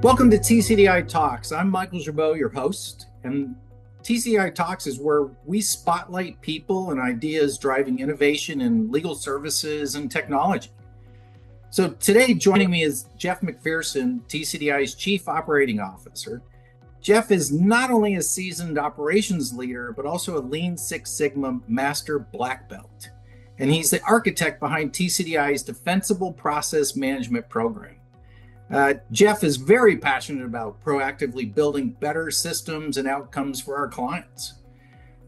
Welcome to TCDI Talks. I'm Michael Gerbeau, your host, and TCDI Talks is where we spotlight people and ideas driving innovation in legal services and technology. So today joining me is Geoff McPherson, TCDI's Chief Operating Officer. Geoff is not only a seasoned operations leader, but also a Lean Six Sigma Master Black Belt. And he's the architect behind TCDI's Defensible Process Management Program. Geoff is very passionate about proactively building better systems and outcomes for our clients.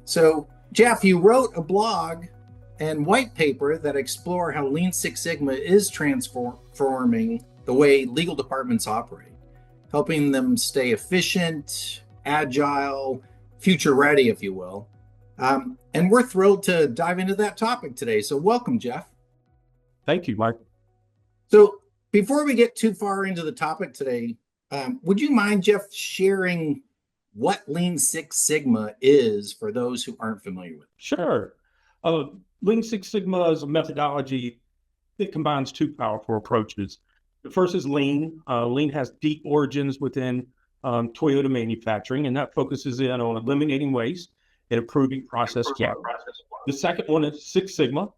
So, Geoff, you wrote a blog and white paper that explore how Lean Six Sigma is transforming the way legal departments operate, helping them stay efficient, agile, future ready, if you will. And we're thrilled to dive into that topic today. So welcome, Geoff. Thank you, Mike. So before we get too far into the topic today, would you mind, Geoff, sharing what Lean Six Sigma is for those who aren't familiar with it? Sure. Lean Six Sigma is a methodology that combines two powerful approaches. The first is Lean. Lean has deep origins within Toyota manufacturing, and that focuses in on eliminating waste and improving process quality. The second one is Six Sigma,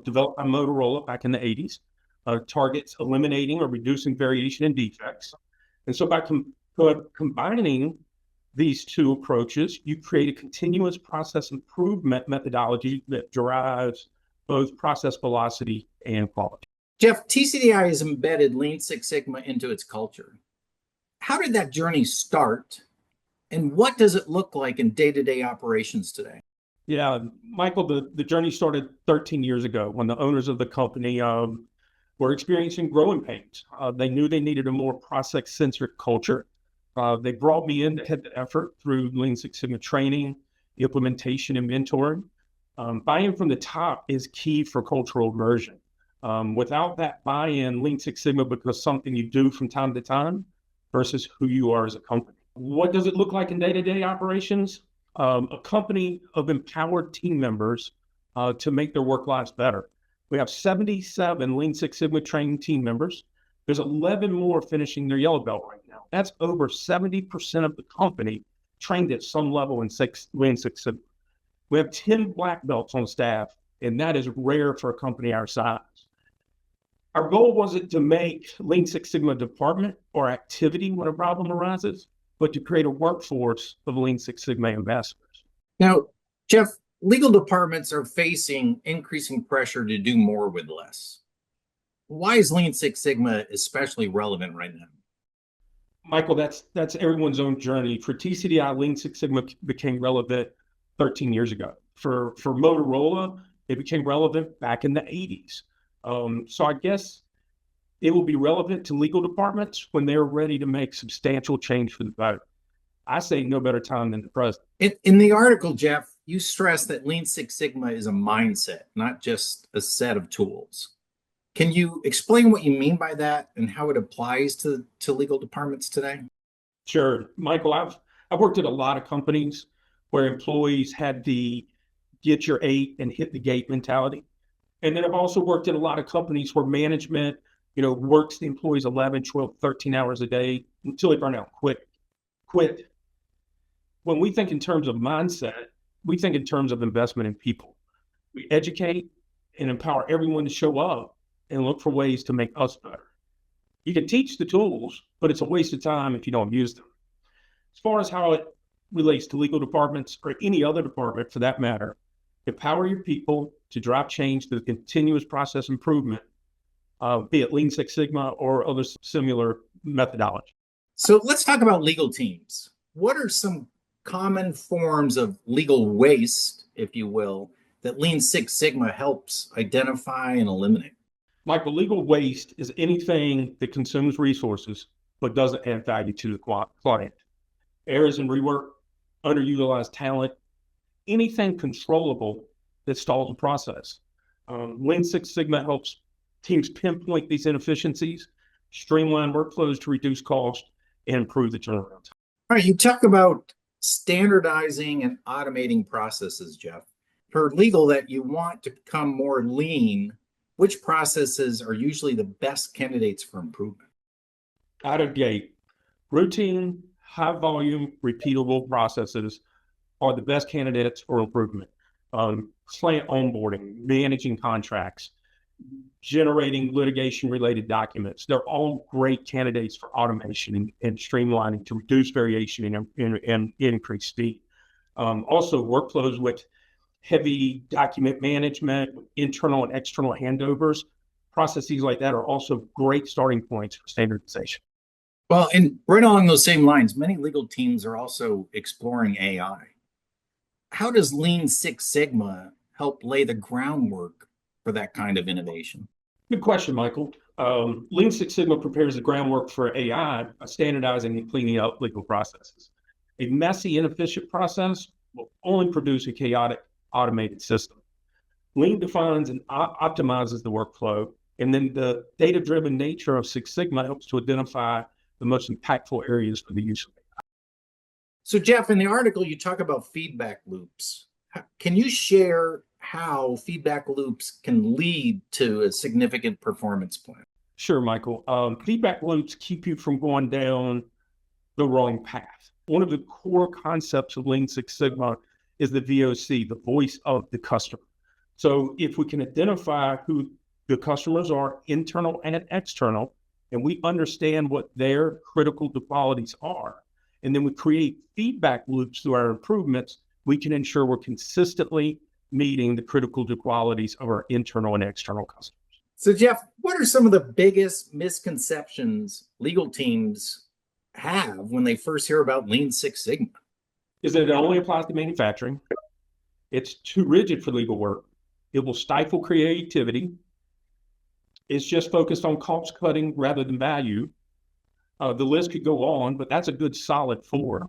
developed by Motorola back in the 80s. Targets eliminating or reducing variation in defects. And so by combining these two approaches, you create a continuous process improvement methodology that drives both process velocity and quality. Geoff, TCDI has embedded Lean Six Sigma into its culture. How did that journey start, and what does it look like in day-to-day operations today? Yeah, Michael, the journey started 13 years ago when the owners of the company were experiencing growing pains. They knew they needed a more process-centric culture. They brought me in to head the effort through Lean Six Sigma training, implementation, and mentoring. Buy-in from the top is key for cultural immersion. Without that buy-in, Lean Six Sigma becomes something you do from time to time versus who you are as a company. What does it look like in day-to-day operations? A company of empowered team members to make their work lives better. We have 77 Lean Six Sigma trained team members. There's 11 more finishing their yellow belt right now. That's over 70% of the company trained at some level in Lean Six Sigma. We have 10 black belts on staff, and that is rare for a company our size. Our goal wasn't to make Lean Six Sigma a department or activity when a problem arises, but to create a workforce of Lean Six Sigma ambassadors. Now, Geoff, legal departments are facing increasing pressure to do more with less. Why is Lean Six Sigma especially relevant right now? Michael, that's everyone's own journey. For TCDI, Lean Six Sigma became relevant 13 years ago. For Motorola, it became relevant back in the 80s. So I guess it will be relevant to legal departments when they're ready to make substantial change for the better. I say no better time than the present. In the article, Geoff, you stress that Lean Six Sigma is a mindset, not just a set of tools. Can you explain what you mean by that and how it applies to legal departments today? Sure. Michael, I've worked at a lot of companies where employees had the get your 8 and hit the gate mentality. And then I've also worked at a lot of companies where management, works the employees 11, 12, 13 hours a day until they burn out, quit. When we think in terms of mindset, we think in terms of investment in people. We educate and empower everyone to show up and look for ways to make us better. You can teach the tools, but it's a waste of time if you don't use them. As far as how it relates to legal departments or any other department for that matter, empower your people to drive change through continuous process improvement, be it Lean Six Sigma or other similar methodology. So let's talk about legal teams. What are some common forms of legal waste, if you will, that Lean Six Sigma helps identify and eliminate? Michael, legal waste is anything that consumes resources but doesn't add value to the client. Errors in rework, underutilized talent, anything controllable that stalls the process. Lean Six Sigma helps teams pinpoint these inefficiencies, streamline workflows to reduce cost, and improve the turnaround time. All right, you talk about standardizing and automating processes, Geoff. For legal that you want to become more lean, which processes are usually the best candidates for improvement? Out of gate, Routine, high volume, repeatable processes are the best candidates for improvement. Client onboarding, managing contracts, generating litigation-related documents. They're all great candidates for automation and streamlining to reduce variation and increase speed. Also, workflows with heavy document management, internal and external handovers, processes like that are also great starting points for standardization. Well, and right along those same lines, many legal teams are also exploring AI. How does Lean Six Sigma help lay the groundwork for that kind of innovation? Good question, Michael. Lean Six Sigma prepares the groundwork for AI by standardizing and cleaning up legal processes. A messy, inefficient process will only produce a chaotic, automated system. Lean defines and optimizes the workflow, and then the data-driven nature of Six Sigma helps to identify the most impactful areas for the use of AI. So, Geoff, in the article, you talk about feedback loops. Can you share how feedback loops can lead to a significant performance plan? Sure, Michael. Feedback loops keep you from going down the wrong path. One of the core concepts of Lean Six Sigma is the VOC, the voice of the customer. So if we can identify who the customers are, internal and external, and we understand what their critical qualities are, and then we create feedback loops through our improvements, we can ensure we're consistently meeting the critical qualities of our internal and external customers. So, Geoff, what are some of the biggest misconceptions legal teams have when they first hear about Lean Six Sigma? Is that it only applies to manufacturing. It's too rigid for legal work. It will stifle creativity. It's just focused on cost cutting rather than value. The list could go on, but that's a good solid 4.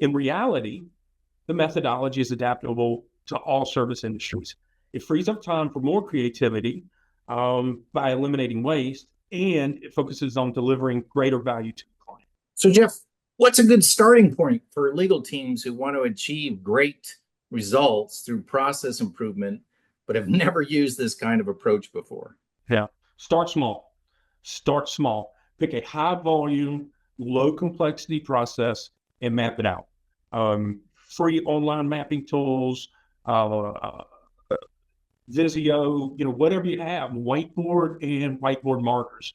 In reality, the methodology is adaptable to all service industries. It frees up time for more creativity by eliminating waste, and it focuses on delivering greater value to the client. So, Geoff, what's a good starting point for legal teams who want to achieve great results through process improvement, but have never used this kind of approach before? Yeah, start small. Start small. Pick a high volume, low complexity process and map it out. Free online mapping tools, Visio, whatever you have, whiteboard and whiteboard markers.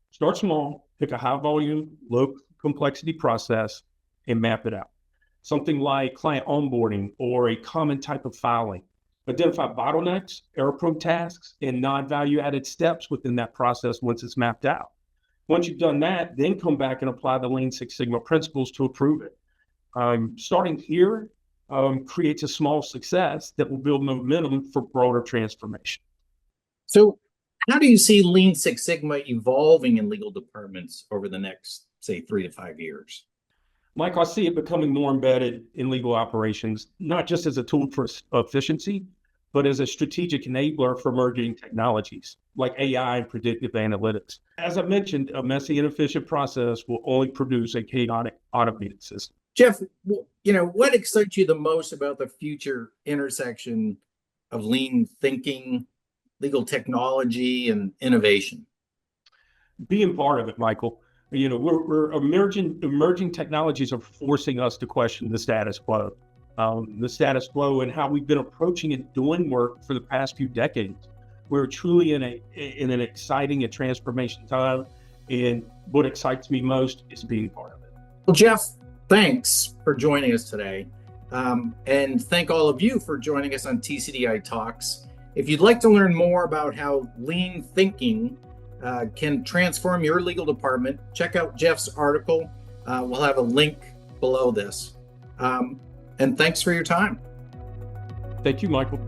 Start small, pick a high volume, low complexity process and map it out. Something like client onboarding or a common type of filing. Identify bottlenecks, error-prone tasks, and non-value added steps within that process once it's mapped out. Once you've done that, then come back and apply the Lean Six Sigma principles to improve it. Starting here creates a small success that will build momentum for broader transformation. So how do you see Lean Six Sigma evolving in legal departments over the next, say, 3 to 5 years? Mike, I see it becoming more embedded in legal operations, not just as a tool for efficiency, but as a strategic enabler for emerging technologies like AI and predictive analytics. As I mentioned, a messy, inefficient process will only produce a chaotic, automated system. Geoff, what excites you the most about the future intersection of lean thinking, legal technology, and innovation? Being part of it, Michael. We're emerging technologies are forcing us to question the status quo. And how we've been approaching and doing work for the past few decades. We're truly in an exciting and transformation time, and what excites me most is being part of it. Well, Geoff, thanks for joining us today, and thank all of you for joining us on TCDI Talks. If you'd like to learn more about how lean thinking can transform your legal department, check out Geoff's article. We'll have a link below this. And thanks for your time. Thank you, Michael.